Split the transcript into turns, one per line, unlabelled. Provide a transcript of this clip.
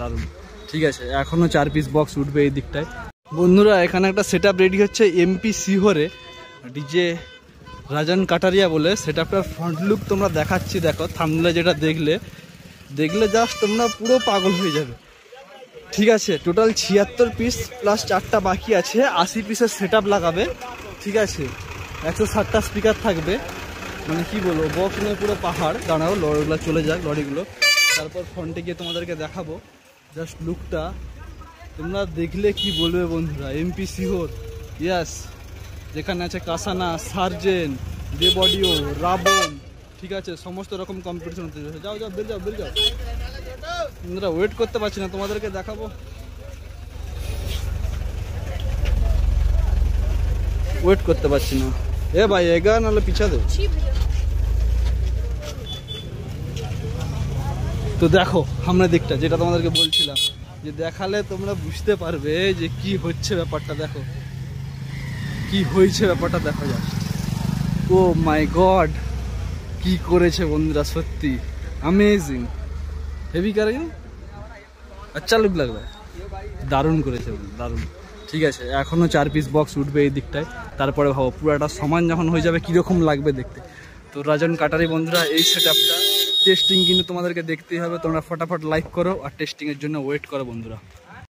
দারুণ। ঠিক আছে, এখনো 4 পিস বক্স উঠবে এই দিকটায়। বন্ধুরা এখানে একটা সেটআপ রেডি হচ্ছে এমপি সিহরে, ডিজে রাজন কাটারিয়া বলে। সেটআপটার ফ্রন্ট লুক তোমরা দেখাচ্ছি, দেখো থাম্বনেলে যেটা দেখলে জাস্ট তোমরা পুরো পাগল হয়ে যাবে। ঠিক আছে, টোটাল 76 পিস প্লাস 4টা বাকি আছে, 80 পিসের সেটআপ লাগাবে। ঠিক আছে, 160টা স্পিকার থাকবে, মানে কি বলবো, বক্স নিয়ে পুরো পাহাড়। দাঁড়াও লরিগুলো চলে যাক, লরিগুলো তারপর ফ্রন্টে গিয়ে তোমাদেরকে দেখাবো জাস্ট লুকটা। তোমরা দেখলে কি বলবে বন্ধুরা। এমপি সিহর, ইয়াস, যেখানে আছে কাসানা, সার্জেন, দেবডিও, রাবণ। ঠিক আছে, সমস্ত রকম কম্পিটিশন হতে যাচ্ছে। যাও যাও, বের যাও। বন্ধুরা ওয়েট করতে পারছি না, তোমাদেরকে দেখাবো। ওয়েট করতে পারছি না। এ ভাই এগা নাহলে পিছা দে। তো দেখো সামনের দিকটা, যেটা তোমাদেরকে বলছিলাম যে দেখালে তোমরা বুঝতে পারবে যে কি হচ্ছে ব্যাপারটা। দেখো কি হয়েছে ব্যাপারটা, দেখো জাস্ট। ও মাই গড, কি করেছে বন্ধুরা, সত্যি अमेजिंग, হেভি কারিং, আচ্ছা লুক লাগবে, দারুণ করেছে, দারুণ। ঠিক আছে, এখনো 4 পিস বক্স উঠবে এই দিকটায়, তারপরে ভাবো পুরাটা সমান যখন হয়ে যাবে কিরকম লাগবে দেখতে। তো রাজন কাটারি বন্ধুরা এই সেটআপটা টেস্টিং কিন্তু তোমাদেরকে দেখতেই হবে। তোমরা ফটাফট লাইক করো আর টেস্টিংয়ের জন্য ওয়েট করো বন্ধুরা।